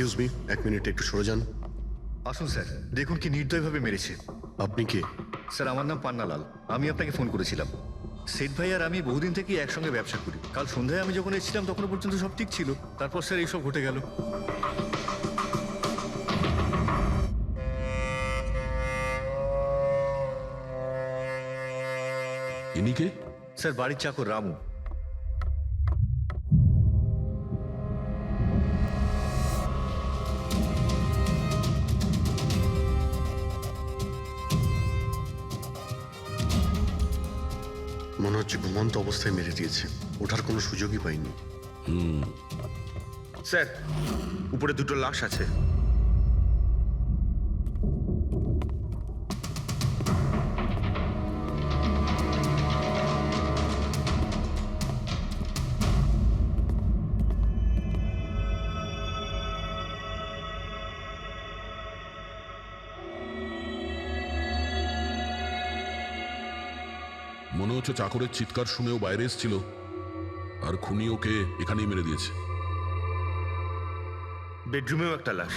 Excuse me, 1 minute একটু সরে যান। আসুন স্যার, দেখুন কি নির্দয়ভাবে মেরেছে। আপনি কে? স্যার আমার নাম পান্নালাল, আমি আপনাকে ফোন করেছিলাম। সেট ভাই আর আমি বহুদিন থেকেই একসঙ্গে ব্যবসা করি। কাল সন্ধ্যায় আমি যখন এসেছিলাম তখন পর্যন্ত সব ঠিক ছিল, তারপর স্যার এইসব ঘটে গেল। ইনি কে? স্যার বাড়ির চাকর রামু। মনে হচ্ছে ঘুমন্ত অবস্থায় মেরে দিয়েছে, ওঠার কোনো সুযোগই পাইনি। স্যার, উপরে দুটো লাশ আছে। মনে হচ্ছে চাকরের চিৎকার শুনেও বাইরে এসেছিল, আর খুনি ওকে এখানেই মেরে দিয়েছে। বেডরুমেও একটা লাশ।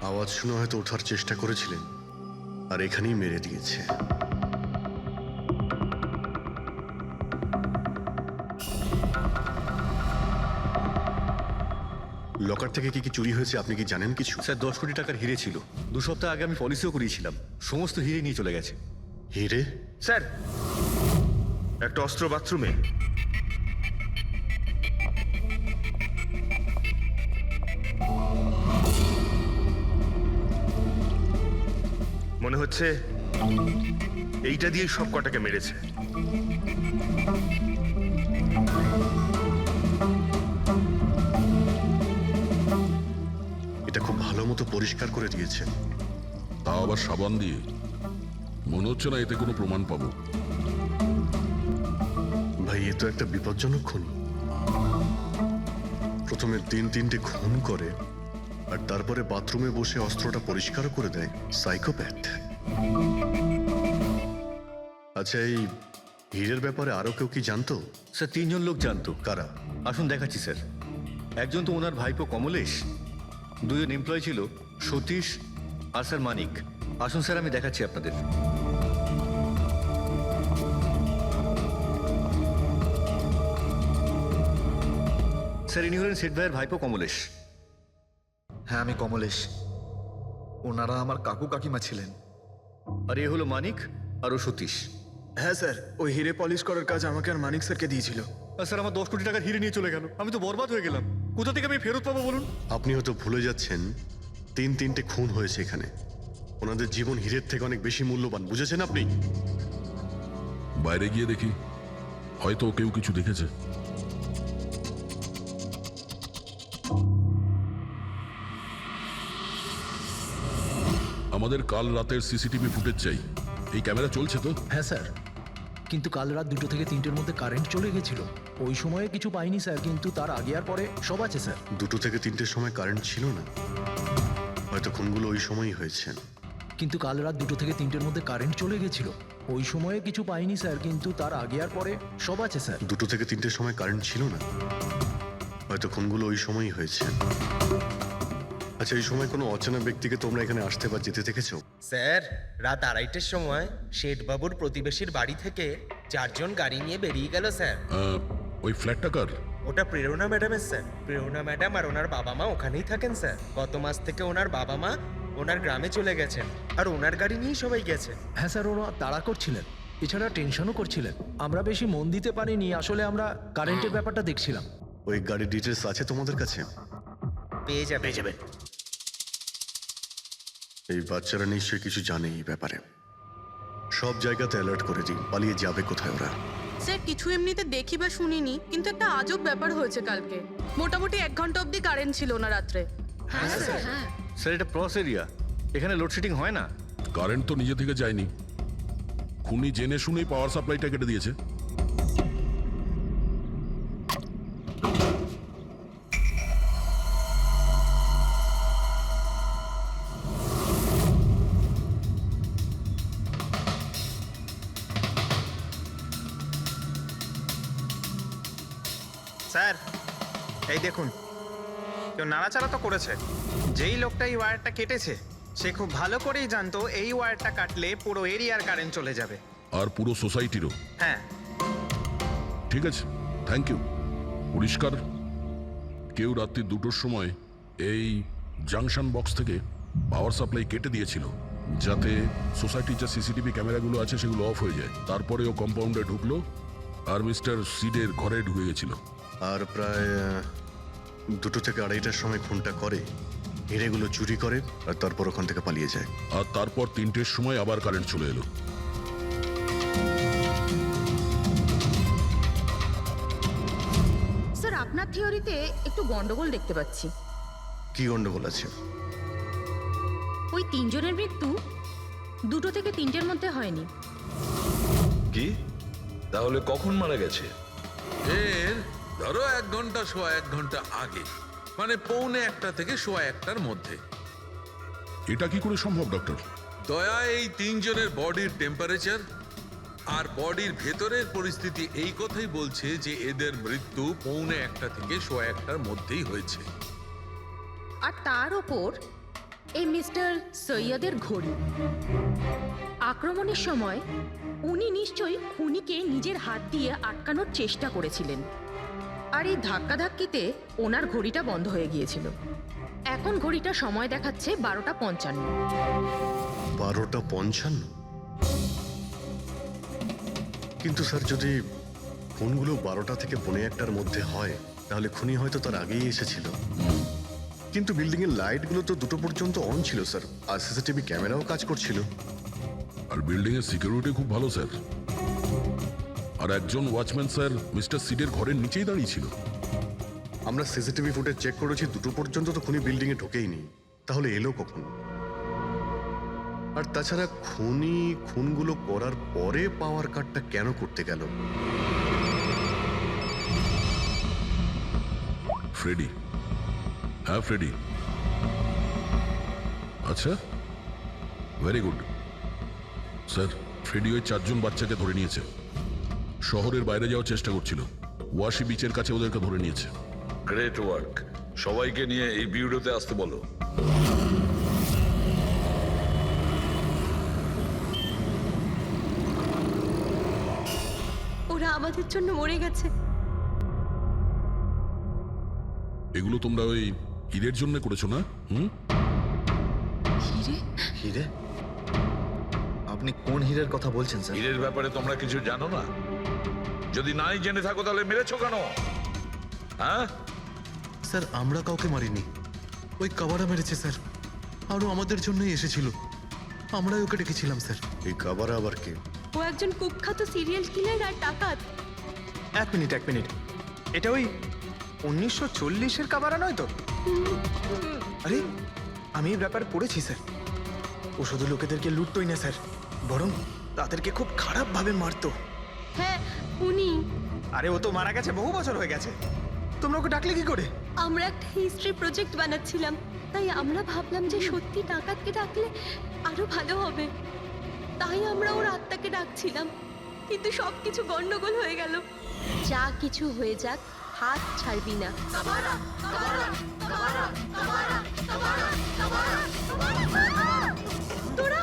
আওয়াজ শুনে হয়তো ওঠার চেষ্টা করেছিলেন, আর এখানেই মেরে দিয়েছে। লকার থেকে কি কি চুরি হয়েছে আপনি কি জানেন কিছু? স্যার 10 কোটি টাকার হিরে ছিল, 2 সপ্তাহ আগে আমি পলিসিও করিয়েছিলাম, সমস্ত হিরে নিয়ে চলে গেছে। হিরে? স্যার, একটা অস্ত্র বাথরুমে। মনে হচ্ছে এইটা দিয়ে সব কটাকে মেরেছে। এটা খুব ভালো মতো পরিষ্কার করে দিয়েছে। তাও আবার সাবান দিয়ে। মনে হচ্ছে না এতে কোনো প্রমাণ পাবো। ভাই, এ তো একটা বিপজ্জনক খুনি। প্রথমে 3-3টে খুন করে, আর তারপরে বাথরুমে বসে অস্ত্রটা পরিষ্কার করে দেয়। সাইকোপ্যাথ। আচ্ছা, এই হীরের ব্যাপারে আরো কেউ কি জানতো? স্যার 3 জন লোক জানতো। কারা? আসুন দেখাচ্ছি স্যার। একজন তো ওনার ভাইপো কমলেশ, 2 জন এমপ্লয় ছিল, সতীশ আর স্যার মানিক। আসুন স্যার আমি দেখাচ্ছি আপনাদের। স্যার ইনি হলেন সেট ভাইয়ের ভাইপো কমলেশ। হ্যাঁ, আমি কমলেশ। ওনারা আমার কাকু কাকিমা ছিলেন। আর এ হলো মানিক আর ও সতীশ। হ্যাঁ স্যার, ওই হিরে পলিশ করার কাজ আমাকে আর মানিক স্যারকে দিয়েছিল। আর স্যার আমার 10 কোটি টাকার হিরে নিয়ে চলে গেল, আমি তো বরবাদ হয়ে গেলাম। কোথা থেকে আমি ফেরত পাবো বলুন? আপনি হয়তো ভুলে যাচ্ছেন 3-3টে খুন হয়েছে এখানে। ওনাদের জীবন হীরের থেকে অনেক বেশি মূল্যবান, বুঝেছেন আপনি? বাইরে গিয়ে দেখি, হয়তো কেউ কিছু দেখেছে। আমাদের কাল রাতের সিসিটিভি ফুটেজ চাই। এই ক্যামেরা চলছে তো? হ্যাঁ স্যার, কিন্তু কাল রাত 2 থেকে 3টের মধ্যে কারেন্ট চলে গেছিল। ওই সময়ে কিছু পাইনি স্যার, কিন্তু তার আগে আর পরে সব আছে স্যার। 2 থেকে 3টের সময় কারেন্ট ছিল না, হয়তো খুনগুলো ওই সময়ই হয়েছে। কিন্তু কাল রাত 2 থেকে 3টের মধ্যে কারেন্ট চলে গেছিল। ওই সময়ে কিছু পাইনি স্যার, কিন্তু তার আগে আর পরে সব আছে স্যার। 2 থেকে 3টের সময় কারেন্ট ছিল না, হয়তো খুনগুলো ওই সময়ই হয়েছে। আচ্ছা, এই সময় কোনো অচেনা ব্যক্তিকে তোমরা এখানে আসতে বা যেতে দেখেছো? স্যার, রাত 2:30টার সময় শেঠবাবুর প্রতিবেশীর বাড়ি থেকে 4 জন গাড়ি নিয়ে বেরিয়ে গেল স্যার। ওই ফ্ল্যাটটা কার? ওটা প্রেরণা ম্যাডামের স্যার। প্রেরণা ম্যাডাম আর ওনার বাবা মা ওখানেই থাকেন স্যার। গত মাস থেকে ওনার বাবা মা ওনার গ্রামে চলে গেছেন, আর ওনার গাড়ি নিয়েই সবাই গেছে। হ্যাঁ স্যার, ওরা তাড়া করছিলেন, এছাড়া টেনশনও করছিলেন। আমরা বেশি মন দিতে পারিনি, আসলে আমরা কারেন্টের ব্যাপারটা দেখছিলাম। ওই গাড়ির ডিটেলস আছে তোমাদের কাছে? পেয়ে যাবেন। এই বাচ্চারা নিশ্চয়ই কিছু জানে এই ব্যাপারে। সব জায়গাতে অ্যালার্ট করে দিই, পালিয়ে যাবে কোথায় ওরা। স্যার, কিছু এমনিতে দেখি বা শুনিনি, কিন্তু একটা আজব ব্যাপার হয়েছে কালকে। মোটামুটি 1 ঘন্টা অবধি কারেন্ট ছিল না রাত্রে। হ্যাঁ স্যার, হ্যাঁ। স্যার এটা ক্রস এরিয়া, এখানে লোডশেডিং হয় না। কারেন্ট তো নিজে থেকে যায়নি, খুনি জেনে শুনেই পাওয়ার সাপ্লাইটা কেটে দিয়েছে। স্যার এই দেখুন, কেউ নাড়াচাড়া তো করেছে। যেই লোকটা এই ওয়্যারটা কেটেছে সে খুব ভালো করেই জানতো এই ওয়্যারটা কাটলে পুরো এরিয়ার কারেন্ট চলে যাবে। আর পুরো সোসাইটিরও। হ্যাঁ, ঠিক আছে, থ্যাংক ইউ। পরিষ্কার, কেউ রাত্রি 2টোর সময় এই জাংশন বক্স থেকে পাওয়ার সাপ্লাই কেটে দিয়েছিল, যাতে সোসাইটির যে সিসিটিভি ক্যামেরাগুলো আছে সেগুলো অফ হয়ে যায়। তারপরে ও কম্পাউন্ডে ঢুকলো আর মিস্টার সিডের ঘরে ঢুকে গেছিল। আর প্রায় 2টো থেকে 2:30টার সময় খুনটা করে, হিরেগুলো চুরি করে আর তারপর ওখান থেকে পালিয়ে যায়। আর তারপর 3টের সময় আবার কারেন্ট চলে এলো। স্যার আপনার থিওরিতে একটু গন্ডগোল দেখতে পাচ্ছি। কি গন্ডগোল আছে? ওই 3 জনের মৃত্যু 2টো থেকে 3টের মধ্যে হয়নি। কি তাহলে কখন মারা গেছে? এর ধরো 1 ঘন্টা সোয়া 1 ঘন্টা আগে, মানে 1:45 থেকে সোয়া 1টার মধ্যে। এটা কি করে সম্ভব ডক্টর? দয়া এই 3 জনের বডির টেম্পারেচার আর বডির ভেতরের পরিস্থিতি এই কথাই বলছে যে এদের মৃত্যু 1:45 থেকে সোয়া 1টার মধ্যেই হয়েছে। আর তার ওপর এই মিস্টার সৈয়দের ঘড়ি। আক্রমণের সময় উনি নিশ্চয়ই খুনিকে নিজের হাত দিয়ে আটকানোর চেষ্টা করেছিলেন, আর এই ধাক্কাধাক্কিতে ওনার ঘড়িটা বন্ধ হয়ে গিয়েছিল। এখন ঘড়িটা সময় দেখাচ্ছে 12:55। 12:55? কিন্তু স্যার, যদি খুনগুলো 12টা থেকে 1:45টার মধ্যে হয় তাহলে খুনি হয়তো তার আগেই এসেছিল। কিন্তু বিল্ডিং এর লাইটগুলো তো 2টো পর্যন্ত অন ছিল স্যার, আর সিসিটিভি ক্যামেরাও কাজ করছিল। আর বিল্ডিং এর সিকিউরিটি খুব ভালো স্যার। আর একজন ওয়াচম্যান স্যার মিস্টার সিডের ঘরের নিচেই দাঁড়িয়ে ছিল। আমরা সিসিটিভি ফুটেজ চেক করেছি, 2টো পর্যন্ত তো খুনি বিল্ডিং এ ঢোকেইনি। তাহলে এলো কখন? আর তাছাড়া খুনি খুনগুলো করার পরে পাওয়ার কাটটা কেন করতে গেল? ফ্রেডি। হ্যাঁ ফ্রেডি। আচ্ছা, ভেরি গুড স্যার। ফ্রেডি ওই 4 জন বাচ্চাকে ধরে নিয়েছে। শহরের বাইরে যাওয়ার চেষ্টা করছিল, ওয়াশি বিচের কাছে ওদেরকে ধরে নিয়েছে। Great work. সবাইকে নিয়ে এই বিউরোতে আসতে বলো। ওরা আমাদের জন্য মরে গেছে। এগুলো তোমরা ওই হিরের জন্য করেছো না? হিরে? হিরে? আপনি কোন হীরের কথা বলছেন স্যার? হীরের ব্যাপারে তোমরা কিছু জানো না? যদি নাই জেনে থাকো তাহলে মেরেছো কেন? হ্যাঁ স্যার আমরা কাউকে মারিনি, ওই কাবারা মেরেছে স্যার। আরও আমাদের জন্যই এসেছিল, আমরাই ওকে ডেকেছিলাম স্যার। এই কাবারা আবার কে? ও একজন কুখ্যাত সিরিয়াল কিলার আর ডাকাত। এক মিনিট, এটা ওই 1940-এর কাবারা নয় তো? আরে আমি এই ব্যাপারে পড়েছি স্যার। ও শুধু লোকেদেরকে লুটতোই না স্যার, বরং তাদেরকে খুব খারাপভাবে মারতো। হ্যাঁ উনি। আরে ও তো মারা গেছে, বহু বছর হয়ে গেছে। তোমরা ওকে ডাকলে কি করে? আমরা একটা হিস্ট্রি প্রজেক্ট বানাচ্ছিলাম, তাই আমরা ভাবলাম যে সত্যি ডাকাতকে ডাকলে আরো ভালো হবে। তাই আমরা ওর আত্মাকে ডাকছিলাম, কিন্তু সবকিছু গন্ডগোল হয়ে গেল। যা কিছু হয়ে যাক, হাত ছাড়বি না। তোরা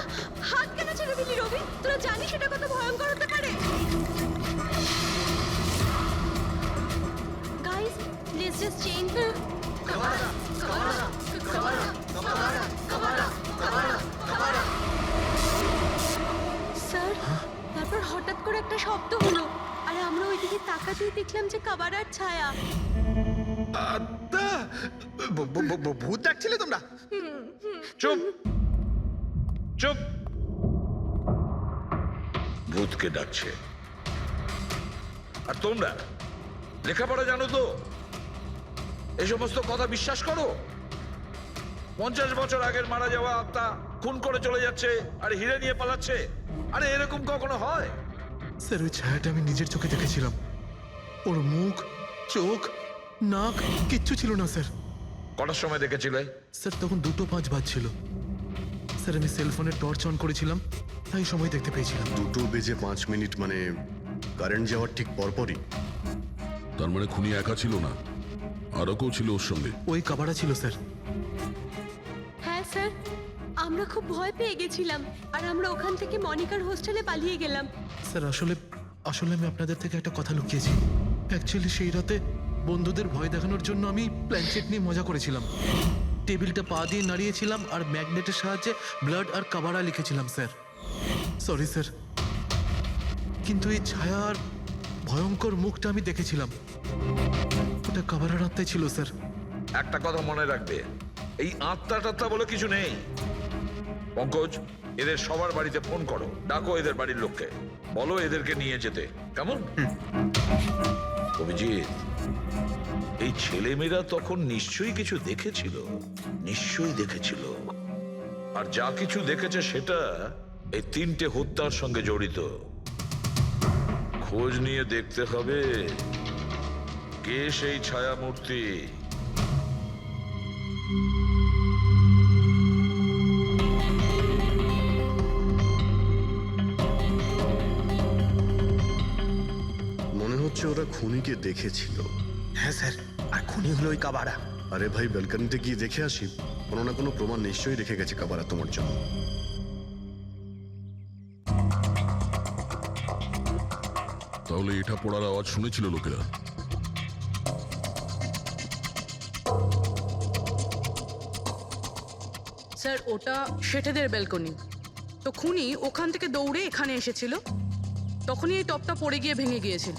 হাত কেন ছেড়ে দিলি রবি? তোরা জানিস এটা কত ভয়ঙ্কর হতে পারে। Guys, let's just change. Sir, তারপর হঠাৎ করে একটা শব্দ হলো, আর আমরা ওইদিকে তাকাতেই দেখলাম যে কাবারার ছায়া। ভূত ডাকছিলে তোমরা? চুপ চুপ। ভূতকে ডাকছে। আর তোমরা লেখাপড়া জানো তো? এই সমস্ত কথা বিশ্বাস করো? 50 বছর আগের মারা যাওয়া আত্মা খুন করে চলে যাচ্ছে আর হিরে নিয়ে পালাচ্ছে। আরে এরকম কখনো হয়? স্যার ওই ছায়াটা আমি নিজের চোখে দেখেছিলাম। ওর মুখ, চোখ, নাক কিচ্ছু ছিল না স্যার। কটার সময় দেখেছিলে? স্যার তখন 2:05 বাজছিল স্যার। আমি সেলফোনের টর্চ অন করেছিলাম, তাই সময় দেখতে পেয়েছিলাম। 2:05 মানে কারেন্ট যাওয়ার ঠিক পরপরই। তার মানে খুনি একা ছিল না, আরও কেউ ছিল ওর সঙ্গে। ওই কাবারা ছিল স্যার। হ্যাঁ স্যার, আমরা খুব ভয় পেয়ে গেছিলাম আর আমরা ওখান থেকে মনিকার হোস্টেলে পালিয়ে গেলাম। স্যার আসলে আসলে আমি আপনাদের থেকে একটা কথা লুকিয়েছি। অ্যাকচুয়ালি সেই রাতে বন্ধুদের ভয় দেখানোর জন্য আমি প্ল্যানচেট নিয়ে মজা করেছিলাম। টেবিলটা পা দিয়ে নাড়িয়েছিলাম আর ম্যাগনেটের সাহায্যে ব্লাড আর কাবারা লিখেছিলাম স্যার। সরি স্যার, কিন্তু এই ছায়ার ভয়ঙ্কর মুখটা আমি দেখেছিলাম, ওটা কাবারার আত্মাই ছিল স্যার। একটা কথা মনে রাখবে, এই আত্মা টাত্মা বলে কিছু নেই। পঙ্কজ, এদের সবার বাড়িতে ফোন করো, ডাকো এদের বাড়ির লোককে, বলো এদেরকে নিয়ে যেতে, কেমন? অভিজিৎ, এই ছেলেমেয়েরা তখন নিশ্চয়ই কিছু দেখেছিল, নিশ্চয়ই দেখেছিল। আর যা কিছু দেখেছে সেটা এই 3টে হত্যার সঙ্গে জড়িত। খোঁজ নিয়ে দেখতে হবে কে সেই ছায়ামূর্তি। মনে হচ্ছে ওরা খুনিকে দেখেছিল। হ্যাঁ স্যার, আর খুনি হলো ওই কাবারা। আরে ভাই, ব্যালকনিতে গিয়ে দেখে আসি, কোনো না কোনো প্রমাণ নিশ্চয়ই রেখে গেছে কাবারা তোমার জন্য। তাহলে এটা পড়ার আওয়াজ শুনেছিল লোকেরা। স্যার ওটা শেঠেদের ব্যালকনি, তো খুনি ওখান থেকে দৌড়ে এখানে এসেছিল, তখনই এই টপটা পড়ে গিয়ে ভেঙে গিয়েছিল।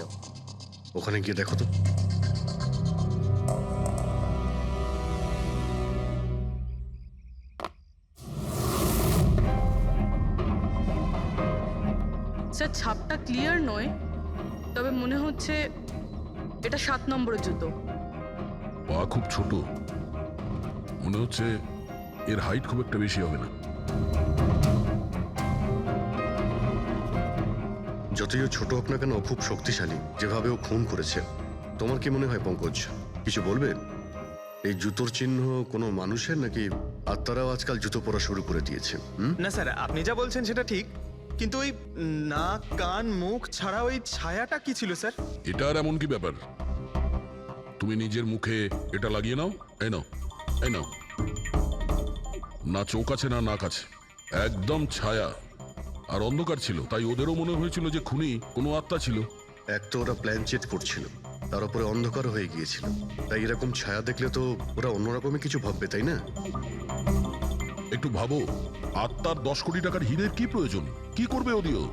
ওখানে গিয়ে দেখো তো। স্যার ছাপটা ক্লিয়ার নয়, তবে মনে হচ্ছে এটা 7 নম্বরের জুতো। পা খুব ছোট, মনে হচ্ছে এর হাইট খুব একটা বেশি হবে না। যতই ও ছোট হোক না কেন, ও খুব শক্তিশালী। যেভাবে ও খুন করেছে, তোমার কি মনে হয় পঙ্কজ? কিছু বলবে? এই জুতোর চিহ্ন কোনো মানুষের, নাকি আত্মারাও আজকাল জুতো পরা শুরু করে দিয়েছে? না স্যার, আপনি যা বলছেন সেটা ঠিক, কিন্তু ওই নাক কান মুখ ছাড়া ওই ছায়াটা কি ছিল স্যার? এটা আর এমন কি ব্যাপার? তুমি নিজের মুখে এটা লাগিয়ে নাও, এই নাও, এই নাও। না চোখ আছে না নাক আছে, একদম ছায়া আর অন্ধকার ছিল, তাই ওদেরও মনে হয়েছিল যে খুনি কোনো আত্মা ছিল। এক তো ওরা প্ল্যানচেট করছিল, তার উপরে অন্ধকার হয়ে গিয়েছিল, তাই এরকম ছায়া দেখলে তো ওরা অন্যরকমই কিছু ভাববে, তাই না? একটু ভাবো, আত্মার 10 কোটি টাকার হীরের কি প্রয়োজন? কি করবে ওদিও?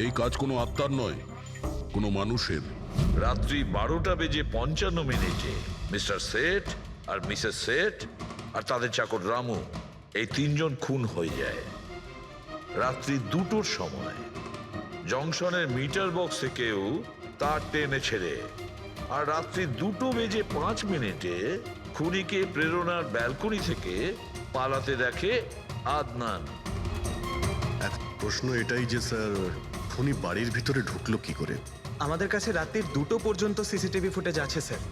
এই কাজ কোনো আত্মার নয়, কোনো মানুষের। রাত্রি 12:55 মিস্টার সেঠ আর মিসেস সেঠ আর তাদের চাকর রামু, এই 3 জন খুন হয়ে যায়। রাত্রি 2টোর সময় জংশনের মিটার বক্স থেকেও তার টেনে ছেড়ে, আর রাত্রি 2:05 খুনিকে প্রেরণার ব্যালকনি থেকে পালাতে দেখে আদনান। প্রশ্ন এটাই যে স্যার, খুনি বাড়ির ভিতরে ঢুকলো কি করে? আমাদের কাছে রাত্রির 2টো পর্যন্ত সিসিটিভি ফুটেজ আছে স্যার।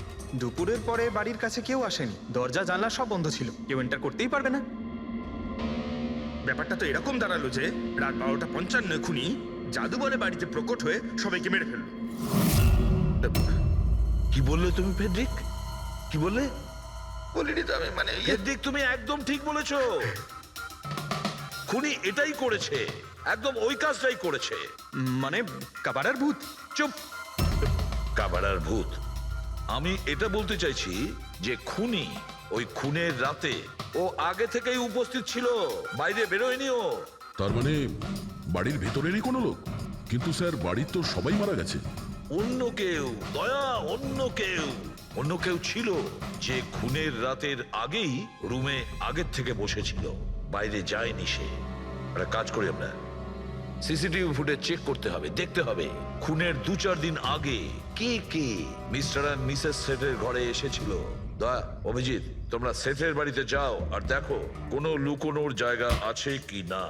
দুপুরের পরে বাড়ির কাছে কেউ আসেনি, দরজা জানলা সব বন্ধ ছিল, কেউ এন্টার করতেই পারবে না। ব্যাপারটা তো এরকম দাঁড়ালো যে রাত 12:55 খুনি জাদু বলে বাড়িতে প্রকট হয়ে সবাইকে মেরে ফেললো। কি বললে তুমি ফেডরিক? কি বললে? বলিনি তো আমি, মানে ফেডরিক, তুমি একদম ঠিক বলেছো। খুনি এটাই করেছে, একদম ওই কাজটাই করেছে। মানে কাবারার ভূত? চুপ, কাবারার ভূত। আমি এটা বলতে চাইছি যে খুনি ওই খুনের রাতে ও আগে থেকেই উপস্থিত ছিল, বাইরে বেরোয়নি ও। তার মানে বাড়ির ভেতরেরই কোনো লোক? কিন্তু স্যার, বাড়ির তো সবাই মারা গেছে। অন্য কেউ, দয়া, অন্য কেউ ছিল যে খুনের রাতের আগেই রুমে আগের থেকে বসেছিল, বাইরে যায়নি সে। একটা কাজ করি আমরা, সিসিটিভি ফুটেজ চেক করতে হবে, দেখতে হবে খুনের 2-4 দিন আগে কে কে মিস্টার আর মিসেস সেঠের ঘরে এসেছিল। দয়া, অভিজিৎ, তোমরা সেঠের বাড়িতে যাও আর দেখো কোনো লুকোনোর জায়গা আছে কি না।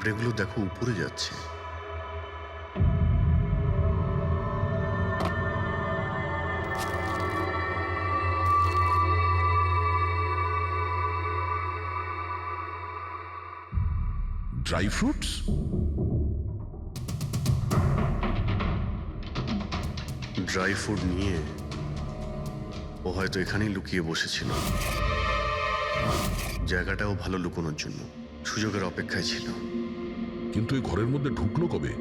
পিঁপড়েগুলো দেখো উপরে যাচ্ছে। Dry fruits? ড্রাই ফ্রুট নিয়ে ও হয়তো এখানেই লুকিয়ে বসেছিল। জায়গাটাও ভালো লুকোনোর জন্য সুযোগের অপেক্ষায় ছিল। কিন্তু এই ঘরের মধ্যে ঢুকলো কবে?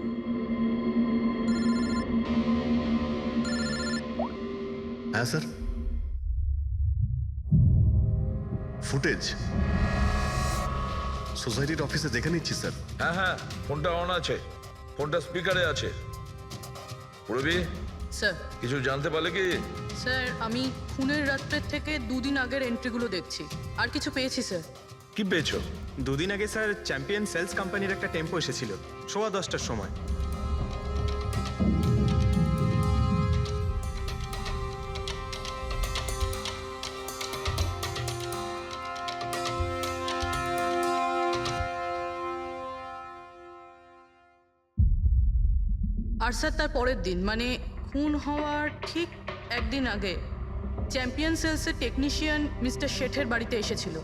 হ্যাঁ স্যার, ফুটেজ সোসাইটির অফিসে দেখে নিচ্ছি স্যার। হ্যাঁ হ্যাঁ, ফোনটা অন আছে, ফোনটা স্পিকারে আছে। পূরবী, স্যার কিছু জানতে পারলে কি? স্যার আমি খুনের রাত্রের থেকে 2 দিন আগের এন্ট্রিগুলো দেখছি, আর কিছু পেয়েছি স্যার। কি পেয়েছো? 2 দিন আগে স্যার চ্যাম্পিয়ন সেলস কোম্পানির একটা টেম্পো এসেছিল 10:15টার সময়। আর স্যার তার পরের দিন মানে খুন হওয়ার ঠিক 1 দিন আগে চ্যাম্পিয়ন সেলসের টেকনিশিয়ান মিস্টার শেঠের বাড়িতে এসেছিল,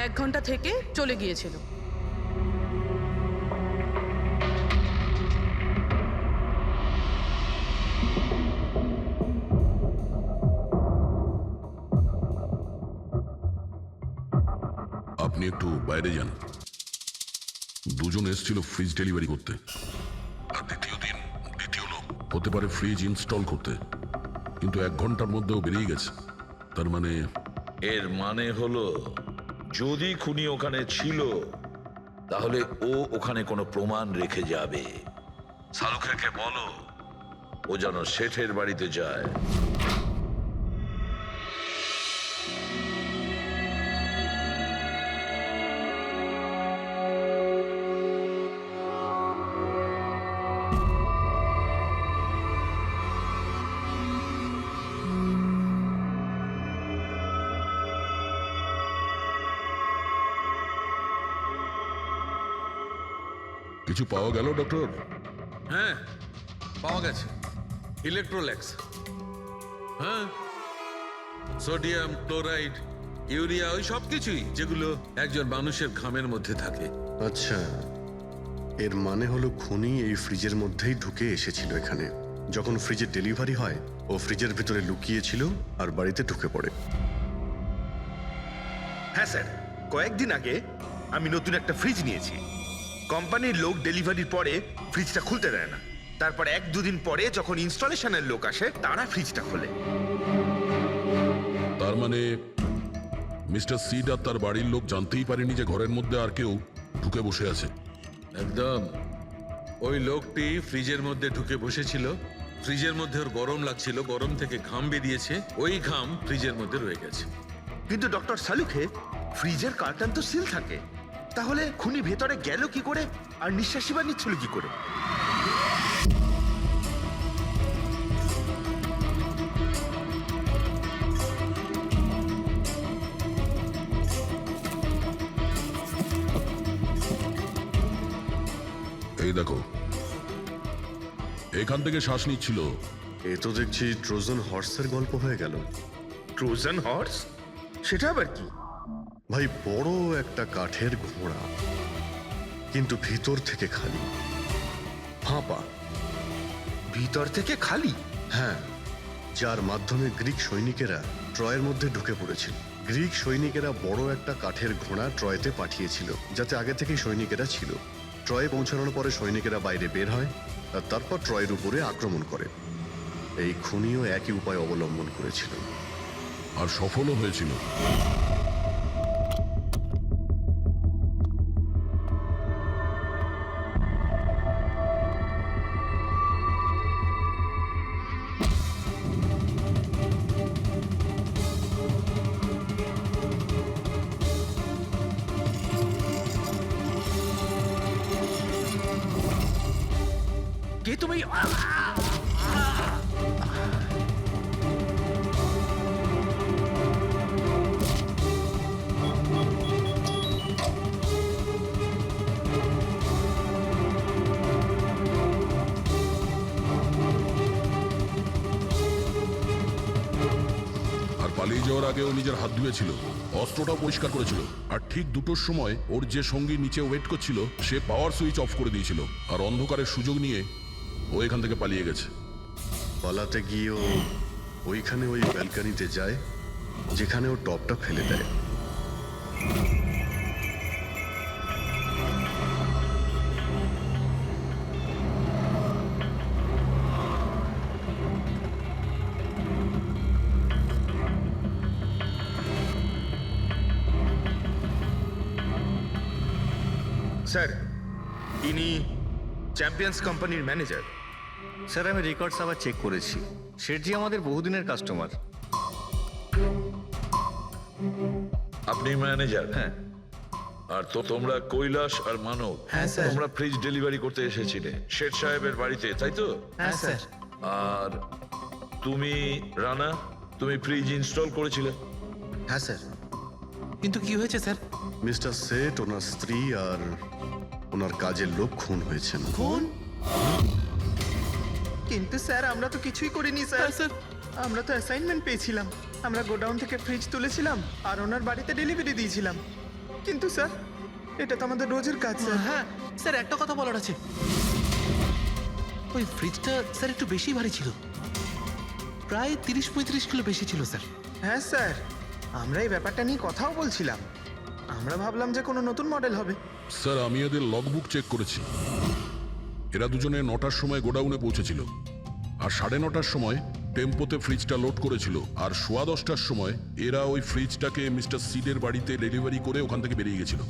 1 ঘন্টা থেকে চলে গিয়েছিল। আপনি একটু বাইরে যান। দুজন এসেছিল ফ্রিজ ডেলিভারি করতে, আর দ্বিতীয় লোক হতে পারে ফ্রিজ ইনস্টল করতে, কিন্তু 1 ঘন্টার মধ্যেও বেরিয়ে গেছে। তার মানে এর মানে হলো যদি খুনি ওখানে ছিল তাহলে ও ওখানে কোনো প্রমাণ রেখে যাবে। শালুখেরকে বলো ও যেন শেঠের বাড়িতে যায়। কিছু পাওয়া গেল ডক্টর? হ্যাঁ, পাওয়া গেছে ইলেকট্রোল্যাক্স। হ্যাঁ, সোডিয়াম ক্লোরাইড, ইউরিয়া, ওই সব কিছুই যেগুলো একজন মানুষের ঘামের মধ্যে থাকে। আচ্ছা, এর মানে হলো খুনি এই ফ্রিজের মধ্যেই ঢুকে এসেছিল এখানে। যখন ফ্রিজের ডেলিভারি হয় ও ফ্রিজের ভিতরে লুকিয়েছিল আর বাড়িতে ঢুকে পড়ে। হ্যাঁ স্যার, কয়েকদিন আগে আমি নতুন একটা ফ্রিজ নিয়েছি। কোম্পানির লোক ডেলিভারির পরে ফ্রিজটা খুলতে দেয় না। তারপর 1-2 দিন পরে যখন ইনস্টলেশনের লোক আসে তারা ফ্রিজটা খোলে। তার মানে মিস্টার সিড আর তার বাড়ির লোক জানতেই পারেনি যে ঘরের মধ্যে আর কেউ ঢুকে বসে আছে। একদম। ওই লোকটি ফ্রিজের মধ্যে ঢুকে বসেছিল, ফ্রিজের মধ্যে ওর গরম লাগছিল, গরম থেকে ঘাম বেরিয়েছে, ওই ঘাম ফ্রিজের মধ্যে রয়ে গেছে। কিন্তু ডক্টর শালুখে ফ্রিজের কার্টন তো সিল থাকে, তাহলে খুনি ভেতরে গেল কি করে আর নিঃশ্বাসই বা নিচ্ছিল কি করে? এই দেখো, এখান থেকে শ্বাস নিচ্ছিল। এ তো দেখছি ট্রোজান হর্সের গল্প হয়ে গেল। Trojan horse? সেটা আবার কি? ভাই, বড় একটা কাঠের ঘোড়া, কিন্তু ভিতর থেকে খালি, ফাঁপা। ভিতর থেকে খালি? হ্যাঁ, যার মাধ্যমে গ্রিক সৈনিকেরা ট্রয়ের মধ্যে ঢুকে পড়েছিল। গ্রিক সৈনিকেরা বড় একটা কাঠের ঘোড়া ট্রয়তে পাঠিয়েছিল, যাতে আগে থেকেই সৈনিকেরা ছিল। ট্রয়ে পৌঁছানোর পরে সৈনিকেরা বাইরে বের হয় আর তারপর ট্রয়ের উপরে আক্রমণ করে। এই খুনিও একই উপায় অবলম্বন করেছিল আর সফলও হয়েছিল। কে তুমি? পালিয়ে যাওয়ার আগে ও নিজের হাত ধুয়েছিল, অস্ত্রটাও পরিষ্কার করেছিল, আর ঠিক 2টোর সময় ওর যে সঙ্গী নিচে ওয়েট করছিল সে পাওয়ার সুইচ অফ করে দিয়েছিল, আর অন্ধকারের সুযোগ নিয়ে ও এখান থেকে পালিয়ে গেছে। পালাতে গিয়ে ও ওইখানে ওই ব্যালকানিতে যায় যেখানে ও টপটা ফেলে দেয়। স্যার, ইনি চ্যাম্পিয়ন্স কোম্পানির ম্যানেজার। স্যার আমি রেকর্ডস আবার চেক করেছি, শেঠজি আমাদের বহুদিনের কাস্টমার। আপনি ম্যানেজার? হ্যাঁ। আর তো তোমরা কৈলাস আর মানব, হ্যাঁ, স্যার। তোমরা ফ্রিজ ডেলিভারি করতে এসেছিলে শেঠ সাহেবের বাড়িতে, তাই তো? হ্যাঁ স্যার। আর তুমি রানা, তুমি ফ্রিজ ইনস্টল করেছিলে? হ্যাঁ স্যার। কিন্তু কি হয়েছে স্যার? মিস্টার সেট, ওনার স্ত্রী আর ওনার কাজের লোক খুন হয়েছেন। খুন? কিন্তু স্যার আমরা তো কিছুই করিনি স্যার। স্যার আমরা তো অ্যাসাইনমেন্ট পেয়েছিলাম, আমরা গোডাউন থেকে ফ্রিজ তুলেছিলাম আর ওনার বাড়িতে ডেলিভারি দিয়েছিলাম। কিন্তু স্যার এটা তো আমাদের রোজের কাজ স্যার। হ্যাঁ স্যার, একটা কথা বলার আছে। ওই ফ্রিজটা স্যার একটু বেশি ভারী ছিল, প্রায় 30-35 কিলো বেশি ছিল স্যার। হ্যাঁ স্যার, আমরা এই ব্যাপারটা নিয়ে কথাও বলছিলাম। আমরা ভাবলাম যে কোনো নতুন মডেল হবে। স্যার আমি এদের লগবুক চেক করেছি, এরা দুজনে 9টার সময় গোডাউনে পৌঁছেছিল, আর 9:30টার সময় টেম্পোতে ফ্রিজটা লোড করেছিল, আর 10:15টার সময় এরা ওই ফ্রিজটাকে মিস্টার সিডের বাড়িতে ডেলিভারি করে ওখান থেকে বেরিয়ে গেছিল।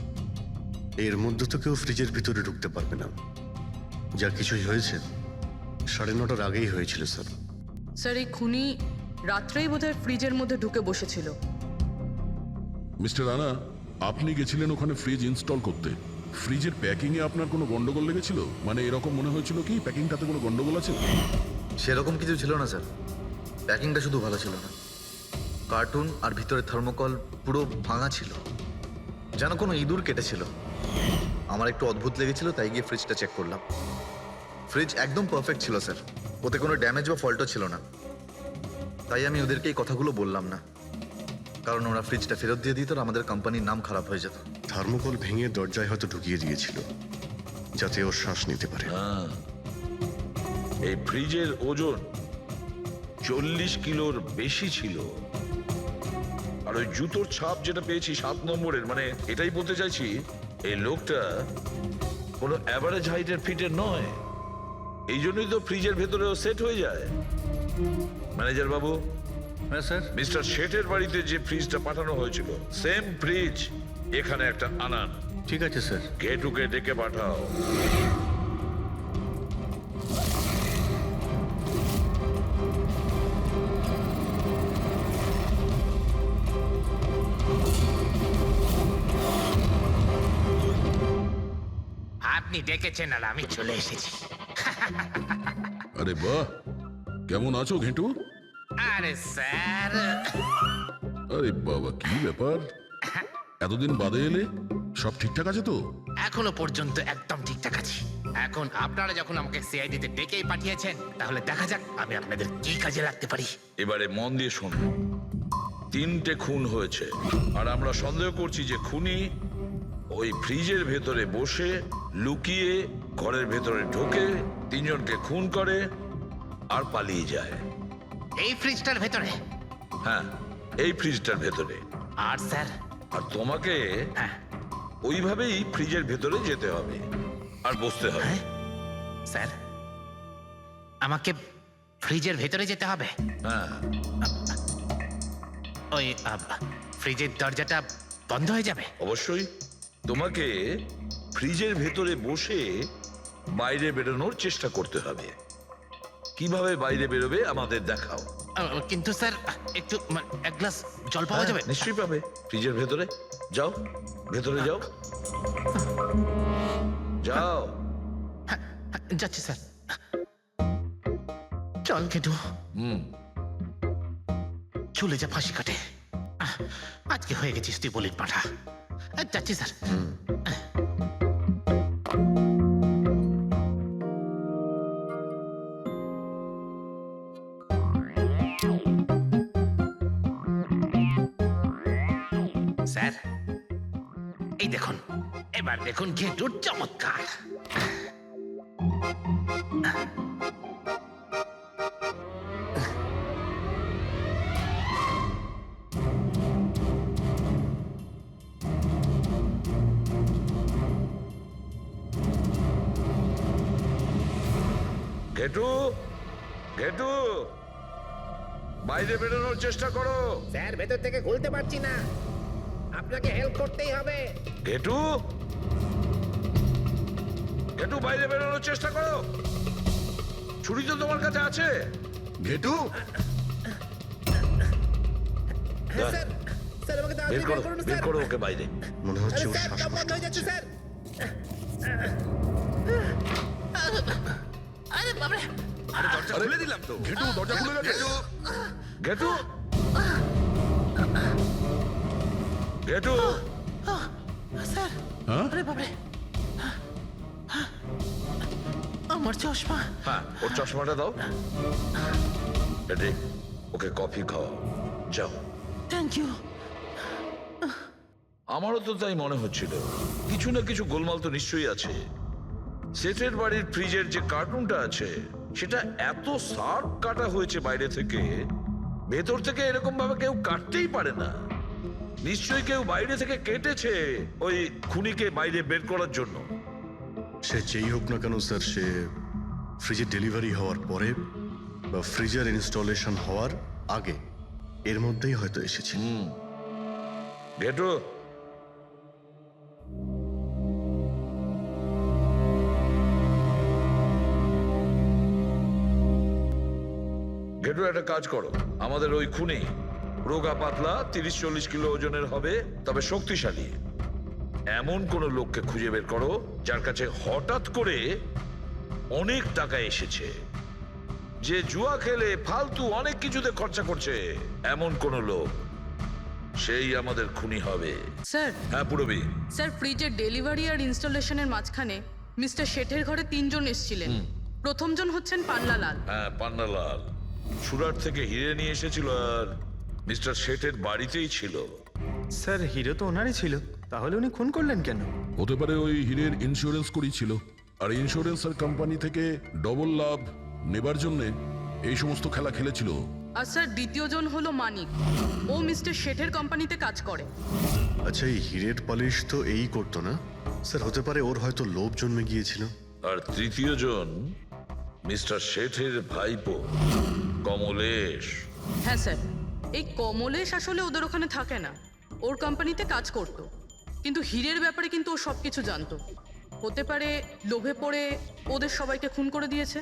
এর মধ্যে তো কেউ ফ্রিজের ভিতরে ঢুকতে পারবে না। যা কিছুই হয়েছে 9:30টার আগেই হয়েছিল স্যার। স্যার এই খুনি রাত্রেই বোধহয় ফ্রিজের মধ্যে ঢুকে বসেছিল। মিস্টার রানা, আপনি গেছিলেন ওখানে ফ্রিজ ইনস্টল করতে, ফ্রিজের প্যাকিংয়ে আপনার কোনো গন্ডগোল লেগেছিল? মানে এরকম মনে হয়েছিল কি প্যাকিংটাতে কোনো গন্ডগোল আছে? সেরকম কিছু ছিল না স্যার, প্যাকিংটা শুধু ভালো ছিল না, কার্টুন আর ভিতরে থার্মোকল পুরো ভাঙা ছিল, যেন কোনো ইঁদুর কেটেছিল। আমার একটু অদ্ভুত লেগেছিল, তাই গিয়ে ফ্রিজটা চেক করলাম। ফ্রিজ একদম পারফেক্ট ছিল স্যার, ওতে কোনো ড্যামেজ বা ফল্টও ছিল না। তাই আমি ওদেরকে এই কথাগুলো বললাম না, কারণ ওরা ফ্রিজটা ফেরত দিয়ে দিত আর আমাদের কোম্পানির নাম খারাপ হয়ে যেত। থার্মোকল ভেঙে দরজায় হয়তো ঢুকিয়ে দিয়েছিল যাতে ও শ্বাস নিতে পারে। হ্যাঁ, এই ফ্রিজের ওজন 40 কিলোর বেশি ছিল। আর ওই জুতোর ছাপ যেটা পেয়েছি 7 নম্বরের, মানে এটাই বলতে চাইছি এই লোকটা কোনো অ্যাভারেজ হাইটের ফিটের নয়। এই জন্যই তো ফ্রিজের ভেতরেও সেট হয়ে যায়। ম্যানেজার বাবু, হ্যাঁ স্যার। মিস্টার শেঠের বাড়িতে যে ফ্রিজটা পাঠানো হয়েছিল সেম ফ্রিজ এখানে একটা আনান। ঠিক আছে স্যার। গেটুকে ডেকে পাঠাও। আপনি ডেকেছেন আর আমি চলে এসেছি। আরে বাহ, কেমন আছো ঘেঁটু? আরে স্যার, আরে বাবা, কি ব্যাপার, এতদিন বাদে এলে? সব ঠিকঠাক আছে তো? এখনো পর্যন্ত একদম ঠিকঠাক আছে। এখন আপনারা যখন আমাকে সিআইডিতে ডেকেই পাঠিয়েছেন, তাহলে দেখা যাক আমি আপনাদের কি কাজে লাগতে পারি। এবারে মন দিয়ে শুনুন। 3টে খুন হয়েছে, আর আমরা সন্দেহ করছি যে খুনি ওই ফ্রিজের ভেতরে বসে লুকিয়ে ঘরের ভেতরে ঢোকে, 3 জনকে খুন করে আর পালিয়ে যায়। এই ফ্রিজটার ভেতরে? হ্যাঁ, এই ফ্রিজটার ভেতরে। আর স্যার? আর তোমাকে হ্যাঁ, ওইভাবেই ফ্রিজের ভেতরে যেতে হবে আর বসতে হবে। স্যার আমাকে ফ্রিজের ভেতরে যেতে হবে? হ্যাঁ। ওই ফ্রিজের দরজাটা বন্ধ হয়ে যাবে? অবশ্যই। তোমাকে ফ্রিজের ভেতরে বসে বাইরে বেরোনোর চেষ্টা করতে হবে। কিভাবে বাইরে বেরোবে আমাদের দেখাও। কিন্তু স্যার একটু এক গ্লাস জল পাওয়া যাবে? নিশ্চয়ই পাবে। ফ্রিজের ভেতরে যাও, ভেতরে যাও, যাও। যাচ্ছি স্যার। চল কেটু, চলে যা ফাঁসি কাটে। আজকে হয়ে গেছিস তুই বলির পাঠা। যাচ্ছি স্যার। স্যার এই দেখুন, এবার দেখুন ঘেটুর চমৎকার। ঘেটু ঘেটু বাইরে বেরোনোর চেষ্টা করো। স্যার ভেতর থেকে খুলতে পারছি না, আপনাকে হেল্প করতেই হবে। ঘেটু ঘেটু বাইরে বেরোনোর চেষ্টা করো। ছুরি তো তোমার কাছে আছে। ঘেটু স্যার স্যার আমাকে বের করো বের করো ওকে বাইরে। মনে হচ্ছে ওর শ্বাসকষ্ট হয়ে যাচ্ছে হচ্ছে। স্যার। আরে বাবারে, দরজা খুলে দিলাম তো। ঘেটু দরজা খুলে গেছে। ঘেটু ঘেটু স্যার হ্যাঁ আরে বাবারে, আমার চশমা। হ্যাঁ ওর চশমাটা দাও। এটি ওকে কফি খাও যাও। Thank you. আমারও তো তাই মনে হচ্ছিল, কিছু না কিছু গোলমাল তো নিশ্চয়ই আছে। সেটের বাড়ির ফ্রিজের যে কার্টুনটা আছে সেটা এত শার্প কাটা হয়েছে বাইরে থেকে, ভেতর থেকে এরকম ভাবে কেউ কাটতেই পারে না। নিশ্চয়ই কেউ বাইরে থেকে কেটেছে ওই খুনিকে বাইরে বের করার জন্য। সে যেই হোক না কেন স্যার, সে ফ্রিজের ডেলিভারি হওয়ার পরে বা ফ্রিজার ইনস্টলেশন হওয়ার আগে এর মধ্যেই হয়তো এসেছে। ঘেটু ঘেটু একটা কাজ করো, আমাদের ওই খুনি রোগা পাতলা 30-40 কিলো ওজনের হবে, তবে শক্তিশালী এমন কোন লোককে খুঁজে বের করো যার কাছে হঠাৎ করে অনেক টাকা এসেছে, যে জুয়া খেলে ফালতু অনেক কিছুতে খরচা করছে, এমন কোন লোক, সেই আমাদের খুনি হবে। স্যার হ্যাঁ পুরবি। স্যার ফ্রিজের ডেলিভারি আর ইনস্টলেশনের মাঝখানে মিস্টার শেঠের ঘরে 3 জন এসেছিলেন। প্রথমজন হচ্ছেন পান্নালাল। হ্যাঁ পান্নালাল সুরাট থেকে হিরে নিয়ে এসেছিল আর মিস্টার শেঠের বাড়িতেই ছিল। স্যার হিরো তো ওনারই ছিল, তাহলে উনি খুন করলেন কেন? হতে পারে ওই হীরের ইন্স্যুরেন্স করেছিল, আর ইন্স্যুরেন্সের কোম্পানি থেকে ডবল লাভ নেবার জন্য এই সমস্ত খেলা খেলেছিল। আর স্যার দ্বিতীয়জন হলো মানিক, ও মিস্টার শেঠের কোম্পানিতে কাজ করে। আচ্ছা, এই হিরের পালিশ তো এই করতো না স্যার? হতে পারে ওর হয়তো লোভ জন্মে গিয়েছিল। আর তৃতীয় জন মিস্টার শেঠের ভাইপো কমলেশ। হ্যাঁ স্যার, এই কমলেশ আসলে ওদের ওখানে থাকে না, ওর কোম্পানিতে কাজ করত, কিন্তু হীরের ব্যাপারে কিন্তু ও সব কিছু জানতো। হতে পারে লোভে পড়ে ওদের সবাইকে খুন করে দিয়েছে।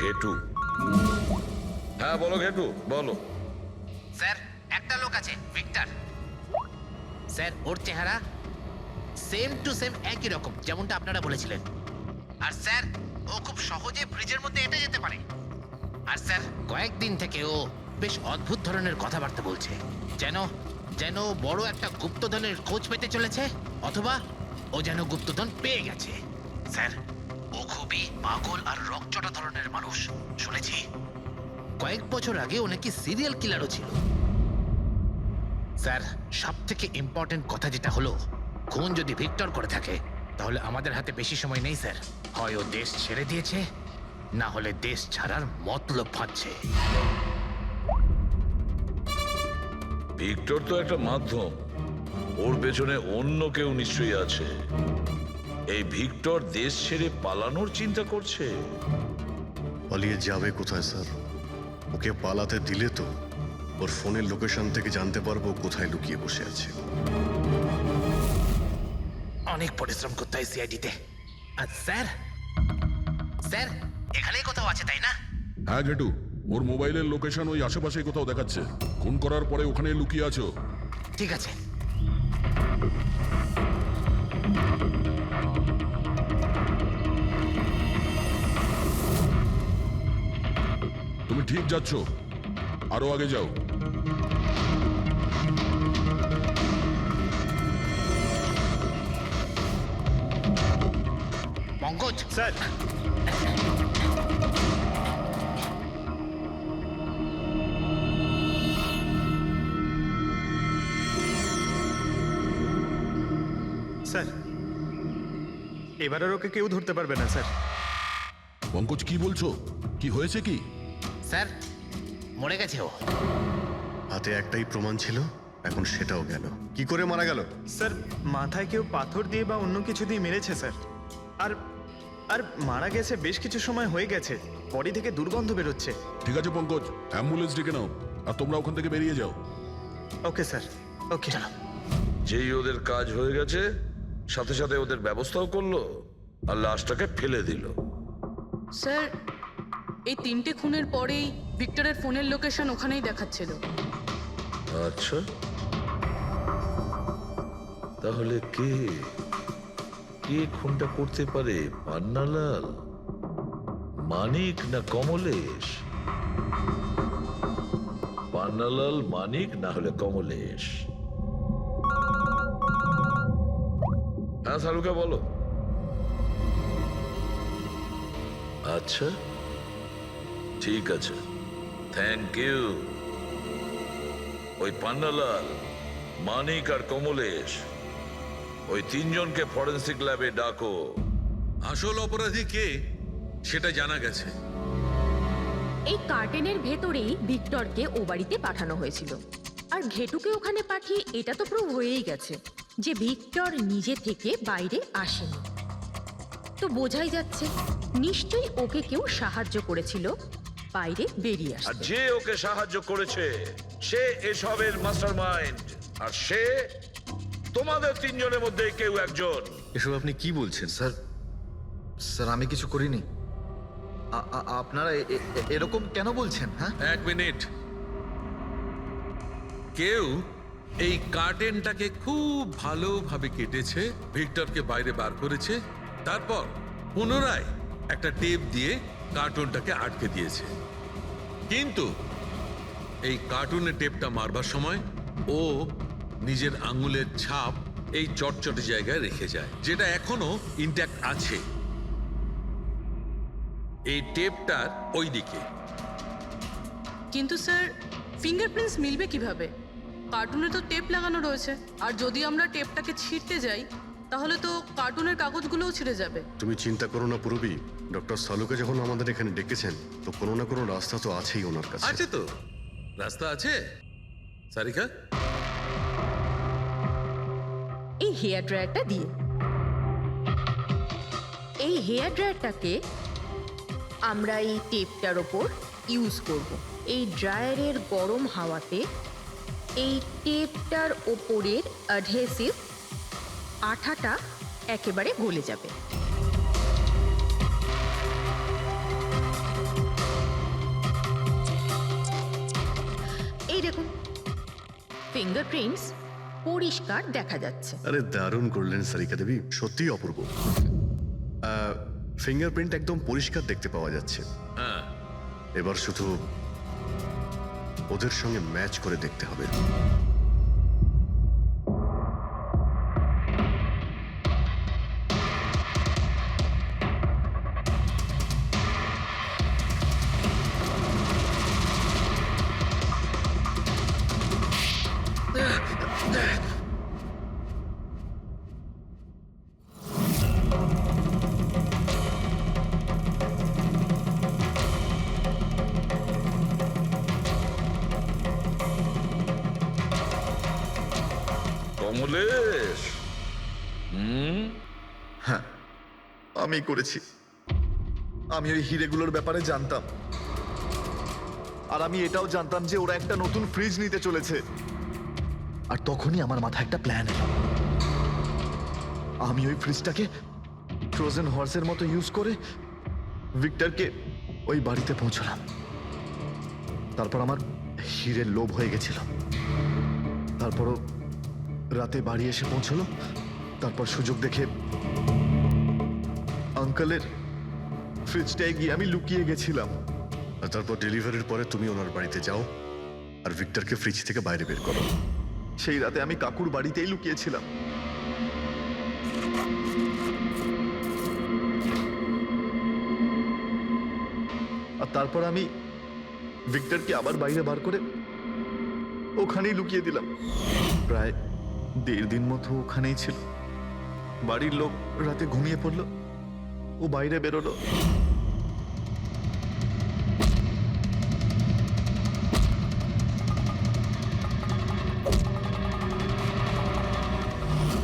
ঘেটু হ্যাঁ বলো ঘেটু বলো। স্যার একটা লোক আছে ভিক্টর, স্যার ওর চেহারা সেম টু সেম একই রকম যেমনটা আপনারা বলেছিলেন। আর স্যার ও খুব সহজে ফ্রিজের মধ্যে এঁটে যেতে পারে। আর স্যার কয়েকদিন থেকে ও বেশ অদ্ভুত ধরনের কথাবার্তা বলছে, যেন যেন বড় একটা গুপ্তধনের খোঁজ পেতে চলেছে, অথবা ও যেন গুপ্তধন পেয়ে গেছে। স্যার ও খুবই পাগল আর রকচটা ধরনের মানুষ। শুনেছি কয়েক বছর আগে ও নাকি সিরিয়াল কিলারও ছিল। স্যার সব থেকে ইম্পর্টেন্ট কথা যেটা হলো, খুন যদি ভিক্টর করে থাকে তাহলে আমাদের হাতে বেশি সময় নেই স্যার। হয় ও দেশ ছেড়ে দিয়েছে, না হলে দেশ ছাড়ার মতলব ভাবছে। ভিক্টর তো একটা মাধ্যম, ওর পেছনে অন্য কেউ নিশ্চয়ই আছে। এই ভিক্টর দেশ ছেড়ে পালানোর চিন্তা করছে। পালিয়ে যাবে কোথায় স্যার? ওকে পালাতে দিলে তো ওর ফোনের লোকেশন থেকে জানতে পারবো কোথায় লুকিয়ে বসে আছে। অনেক পরিশ্রম করতে হয় সিআইডিতে। আর স্যার স্যার এখানেই কোথাও আছে তাই না? হ্যাঁ ঘেটু, ওর মোবাইলের লোকেশন ওই আশেপাশেই কোথাও দেখাচ্ছে। খুন করার পরে ওখানে লুকিয়ে আছো। ঠিক আছে। তুমি ঠিক যাচ্ছ, আরো আগে যাও। পঙ্কজ স্যার স্যার এবার আর ওকে কেউ ধরতে পারবে না স্যার। পঙ্কজ কি বলছো? কি হয়েছে কি? স্যার মরে গেছে ও। হাতে একটাই প্রমাণ ছিল, এখন সেটাও গেল। কি করে মারা গেল? স্যার মাথায় কেউ পাথর দিয়ে বা অন্য কিছু দিয়ে মেরেছে স্যার। আর আর মারা গেছে বেশ কিছু সময় হয়ে গেছে, বডি থেকে দুর্গন্ধ বেরোচ্ছে। ঠিক আছে পঙ্কজ, অ্যাম্বুলেন্স ডেকে নাও আর তোমরা ওখান থেকে বেরিয়ে যাও। ওকে স্যার, ওকে। যেই ওদের কাজ হয়ে গেছে সাথে সাথে ওদের ব্যবস্থাও করলো আর লাশটাকে ফেলে দিল। স্যার এই 3টে খুনের পরেই ভিক্টরের ফোনের লোকেশন ওখানেই দেখাচ্ছিল। আচ্ছা, তাহলে কে কে খুনটা করতে পারে? পান্নালাল, মানিক না কমলেশ? পান্নালাল, মানিক না হলে কমলেশ। হ্যাঁ সালুকা বলো। আচ্ছা ঠিক আছে, থ্যাংক ইউ। ওই পান্নালাল, মানিক আর কমলেশ, ওই 3 জনকে ফরেন্সিক ল্যাবে ডাকো। আসল অপরাধী কে সেটা জানা গেছে। এই কার্টেনের ভেতরেই ভিক্টরকে ও বাড়িতে পাঠানো হয়েছিল, আর ঘেটুকে ওখানে পাঠিয়ে এটা তো প্রুভ হয়েই গেছে যে ভিক্টর নিজে থেকে বাইরে আসেনি। তো বোঝাই যাচ্ছে নিশ্চয়ই ওকে কেউ সাহায্য করেছিল বাইরে বেরিয়ে আর আসতে। যে ওকে সাহায্য করেছে সে এসবের মাস্টারমাইন্ড, আর সে তোমাদের 3 জনের মধ্যে কেউ একজন। এসব আপনি কি বলছেন স্যার? স্যার আমি কিছু করিনি। আপনারা এরকম কেন বলছেন? হ্যাঁ, 1 মিনিট। কেউ এই কার্টেনটাকে খুব ভালোভাবে কেটেছে, ভিক্টরকে বাইরে বার করেছে, তারপর পুনরায় একটা টেপ দিয়ে কার্টুনটাকে আটকে দিয়েছে। কিন্তু এই কার্টুনের টেপটা মারবার সময় ও নিজের আঙুলের ছাপ এই চটচটে জায়গায় রেখে যায়, যেটা এখনো ইনট্যাক্ট আছে। এই টেপটার ওই দিকে। কিন্তু স্যার ফিঙ্গারপ্রিন্টস মিলবে কিভাবে? কার্টুনে তো টেপ লাগানো রয়েছে, আর যদি আমরা টেপটাকে ছিঁড়তে যাই তাহলে তো কার্টুনের কাগজগুলোও ছিঁড়ে যাবে। তুমি চিন্তা করো না পুরবী, ডক্টর সালুকে যখন আমাদের এখানে ডেকেছেন তো কোনো না কোনো রাস্তা তো আছেই ওনার কাছে। আছে তো, রাস্তা আছে। সারিকা, এই হেয়ার ড্রায়ারটা দিয়ে, এই হেয়ার ড্রায়ারটাকে আমরা এই টেপটার ওপর ইউজ করব। এই ড্রায়ারের গরম হাওয়াতে এই টেপটার ওপরের অ্যাডহেসিভ আঠাটা একেবারে গলে যাবে। এই দেখুন, ফিঙ্গারপ্রিন্টস পরিষ্কার দেখা যাচ্ছে। আরে দারুণ করলেন সারিকা দেবী, সত্যিই অপূর্ব। ফিঙ্গারপ্রিন্ট একদম পরিষ্কার দেখতে পাওয়া যাচ্ছে। হ্যাঁ, এবার শুধু ওদের সঙ্গে ম্যাচ করে দেখতে হবে। কমলেশ, হ্যাঁ আমি করেছি। আমি ওই হিরেগুলোর ব্যাপারে জানতাম, আর আমি এটাও জানতাম যে ওরা একটা নতুন ফ্রিজ নিতে চলেছে। আর তখনই আমার মাথায় একটা প্ল্যান এলো। আমি ওই ফ্রিজটাকে ফ্রোজেন হর্সের মতো ইউজ করে ভিক্টরকে ওই বাড়িতে পৌঁছলাম। তারপর আমার হিরের লোভ হয়ে গেছিল। তারপরও রাতে বাড়ি এসে পৌঁছলো। তারপর সুযোগ দেখে আঙ্কেলের ফ্রিজটায় গিয়ে আমি লুকিয়ে গেছিলাম। আর তারপর ডেলিভারির পরে তুমি ওনার বাড়িতে যাও আর ভিক্টরকে ফ্রিজ থেকে বাইরে বের করো। সেই রাতে আমি কাকুর বাড়িতেই লুকিয়েছিলাম। আর তারপর আমি ভিক্টরকে আবার বাইরে বার করে ওখানেই লুকিয়ে দিলাম। প্রায় 1.5 দিন মতো ওখানেই ছিল। বাড়ির লোক রাতে ঘুমিয়ে পড়লো, ও বাইরে বেরোলো।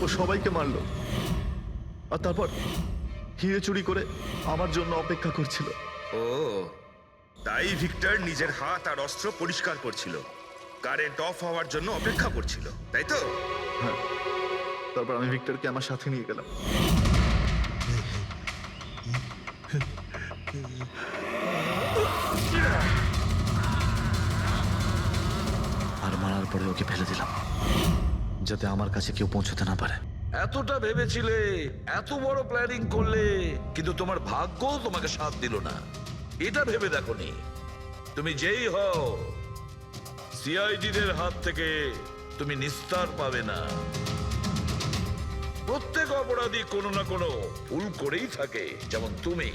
ও সবাইকে মারলো, আর তারপর হিরে চুরি করে আমার জন্য অপেক্ষা করছিল। ও তাই ভিক্টর নিজের হাত আর অস্ত্র পরিষ্কার করছিল, কারেন্ট অফ হওয়ার জন্য অপেক্ষা করছিল, তাই তো? হ্যাঁ, তারপর আমি ভিক্টরকে আমার সাথে নিয়ে গেলাম। আর মারার পরে ওকে ফেলে দিলাম, যাতে আমার কাছে কেউ পৌঁছতে না পারে। এতটা ভেবেছিলে, এত বড় প্ল্যানিং করলে, কিন্তু তোমার ভাগ্য তোমাকে সাথ দিল না। এটা ভেবে দেখোনি তুমি যেই হও সিআইডিদের হাত থেকে তুমি নিস্তার পাবে না। প্রত্যেক অপরাধী কোনো না কোনো ভুল করেই থাকে, যেমন তুমি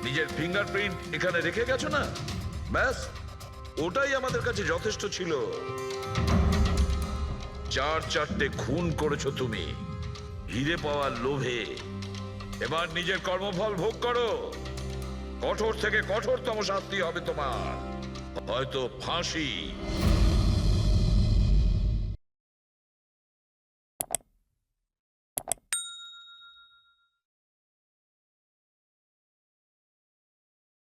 নিজের ফিঙ্গারপ্রিন্ট এখানে রেখে গেছো না, ব্যাস ওটাই আমাদের কাছে যথেষ্ট ছিল। 4-4টে খুন করেছো তুমি হিরে পাওয়ার লোভে। এবার নিজের কর্মফল ভোগ করো, কঠোর থেকে কঠোরতম শাস্তি হবে তোমার, হয়তো ফাঁসি।